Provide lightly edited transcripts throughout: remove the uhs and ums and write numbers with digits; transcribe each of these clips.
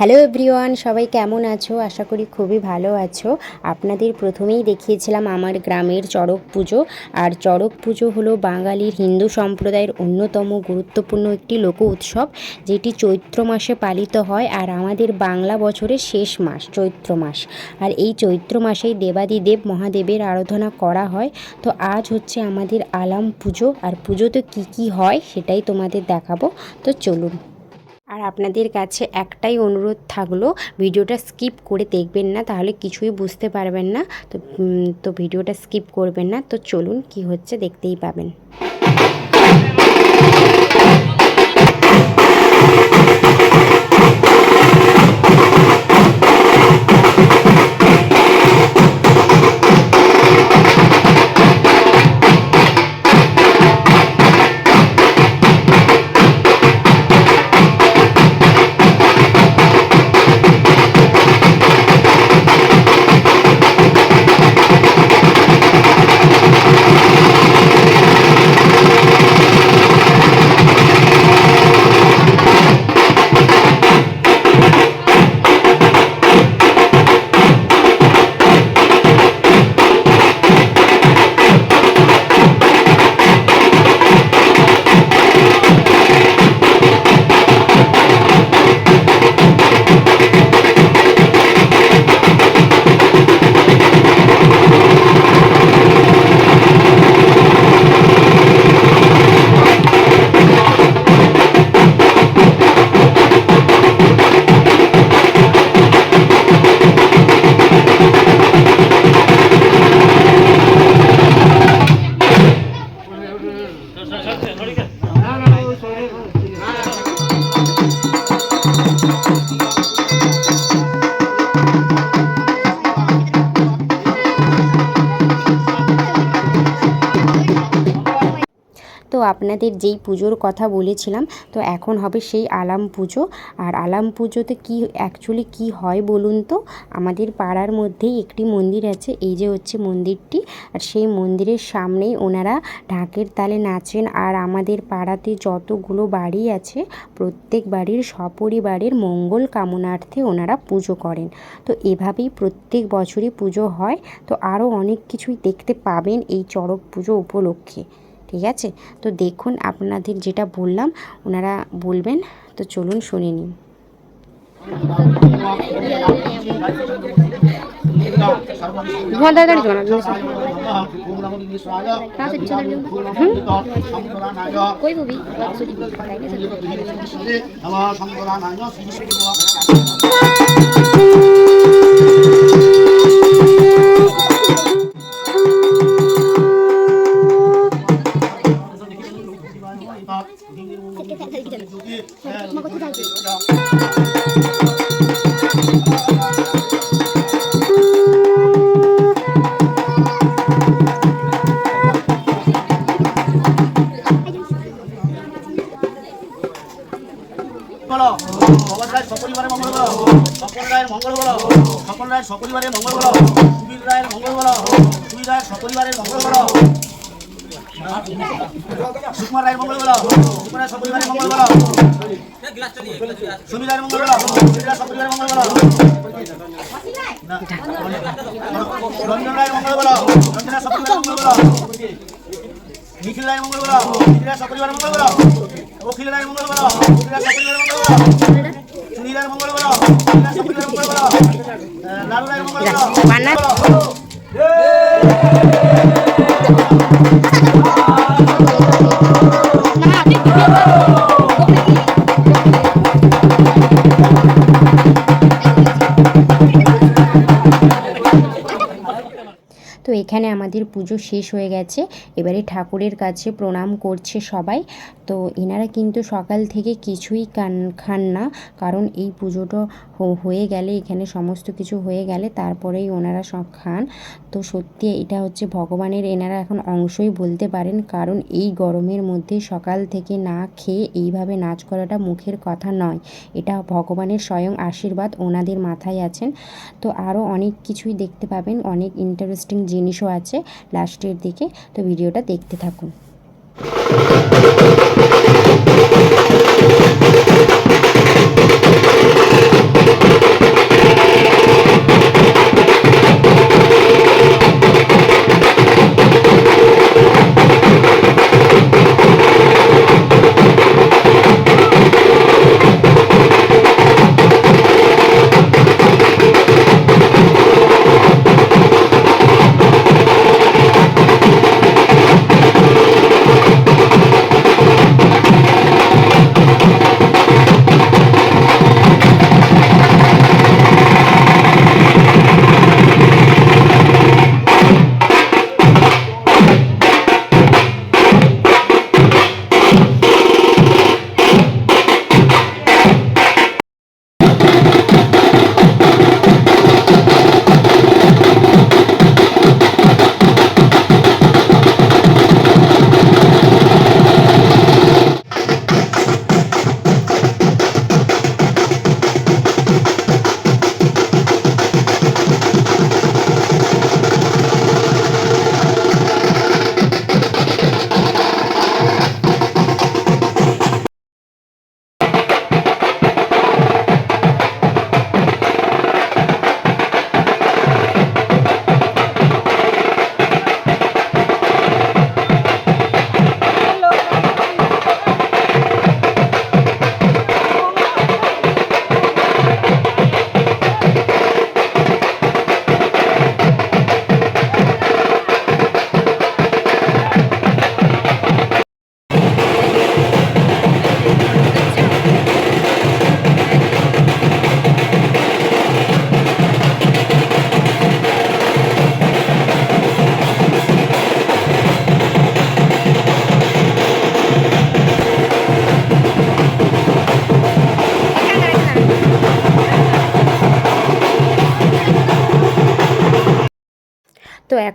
Hello everyone, সবাই কেমন আছো? আশা করি খুবই ভালো আছো। আপনাদের প্রথমেই দেখিয়েছিলাম আমার গ্রামের চড়ক পুজো। আর চড়ক পুজো হলো বাঙালির হিন্দু সম্প্রদায়ের অন্যতম গুরুত্বপূর্ণ একটি লোক উৎসব, যেটি চৈত্র মাসে পালিত হয়। আর আমাদের বাংলা বছরের শেষ মাস চৈত্র মাস। আর এই চৈত্র মাসেই দেবাদিদেব মহাদেবের আরাধনা করা হয়। তো আজ হচ্ছে আমাদের আলাম পুজো। আর পুজোতে কী হয় সেটাই তোমাদের দেখাবো। তো চলুন। আর আপনাদের কাছে একটাই অনুরোধ থাকলো, ভিডিওটা স্কিপ করে দেখবেন না, তাহলে কিছুই বুঝতে পারবেন না। তো ভিডিওটা স্কিপ করবেন না। তো চলুন, কি হচ্ছে দেখতেই পাবেন। তো আপনাদের যেই পুজোর কথা বলেছিলাম, তো এখন হবে সেই আলাম পুজো। আর আলাম পুজোতে অ্যাকচুয়ালি কি হয় বলুন তো? আমাদের পাড়ার মধ্যেই একটি মন্দির আছে, এই যে হচ্ছে মন্দিরটি। আর সেই মন্দিরের সামনেই ওনারা ঢাকের তালে নাচেন। আর আমাদের পাড়াতে যতগুলো বাড়ি আছে, প্রত্যেক বাড়ির সপরিবারের মঙ্গল কামনার্থে ওনারা পুজো করেন। তো এভাবেই প্রত্যেক বছরই পুজো হয়। তো আরও অনেক কিছুই দেখতে পাবেন এই চড়ক পুজো উপলক্ষে। ঠিক আছে, তো দেখুন আপনাদের যেটা বললাম ওনারা বলবেন। তো চলুন শুনে নিন। সকল রায়ের সপরিবারে মঙ্গল বলো, সকল রায়ের মঙ্গল বলো, সকল রায়ের সপরিবারে মঙ্গল বলো, সুবীর রায়ের মঙ্গল বলো, সুবীর রায়ের সপরিবারের মঙ্গল বলো, সুকুমার রায়ের মঙ্গল বলো, সুকুমার রায়ের সপরিবারের মঙ্গল বলো, সুবীর রায়ের মঙ্গল বলো, সুবীর রায়ের সপরিবারের মঙ্গল বলো, রঞ্জন রায়ের মঙ্গল বলো, রঞ্জন রায়ের সপরিবারের মঙ্গল বলো, নিখিল রায়ের মঙ্গল বলো, নিখিল রায়ের সপরিবারের মঙ্গল বলো, অখিল রায়ের মঙ্গল বলো, অখিল রায়ের সপরিবারের মঙ্গল বলো, সুনীল রায়ের মঙ্গল বলো, সুনীল রায়ের সপরিবারের মঙ্গল বলো, লালু রায়ের মঙ্গল বলো। তো এখানে আমাদের পুজো শেষ হয়ে গেছে। এবারে ঠাকুরের কাছে প্রণাম করছে সবাই। তো এনারা কিন্তু সকাল থেকে কিছুই খান না, কারণ এই পুজোটা হয়ে গেলে, এখানে সমস্ত কিছু হয়ে গেলে তারপরেই ওনারা সব খান। তো সত্যি এটা হচ্ছে ভগবানের এনারা এখন অংশই বলতে পারেন, কারণ এই গরমের মধ্যে সকাল থেকে না খেয়ে এইভাবে নাচ করাটা মুখের কথা নয়। এটা ভগবানের স্বয়ং আশীর্বাদ ওনাদের মাথায় আছেন। তো আরও অনেক কিছুই দেখতে পাবেন, অনেক ইন্টারেস্টিং জিনিসও আছে লাস্টের দিকে। তো ভিডিওটা দেখতে থাকুন।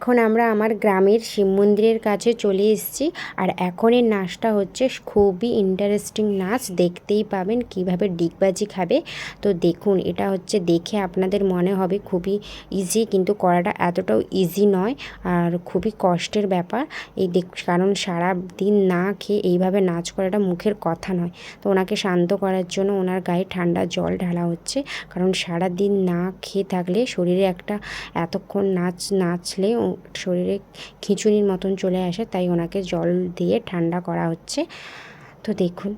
এখন আমরা আমার গ্রামের শিব মন্দিরের কাছে চলে এসেছি। আর এখনের নাচটা হচ্ছে খুবই ইন্টারেস্টিং নাচ, দেখতেই পাবেন কিভাবে ডিগবাজি খাবে। তো দেখুন, এটা হচ্ছে দেখে আপনাদের মনে হবে খুবই ইজি, কিন্তু করাটা এতটাও ইজি নয় আর খুবই কষ্টের ব্যাপার। কারণ সারা দিন না খেয়ে এইভাবে নাচ করাটা মুখের কথা নয়। তো ওনাকে শান্ত করার জন্য ওনার গায়ে ঠান্ডা জল ঢালা হচ্ছে, কারণ সারা দিন না খেয়ে থাকলে শরীরে একটা এতক্ষণ নাচলে শরীরে খিঁচুনির মতন চলে আসে, তাই ওনাকে জল দিয়ে ঠান্ডা করা হচ্ছে। তো দেখুন,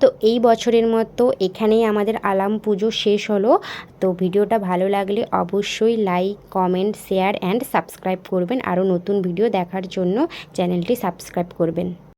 তো এই বছরের মতো এখানেই আমাদের আলাম পুজো শেষ হলো। তো ভিডিওটা ভালো লাগলে অবশ্যই like, comment, share and subscribe করবেন। আরও নতুন ভিডিও দেখার জন্য চ্যানেলটি সাবস্ক্রাইব করবেন।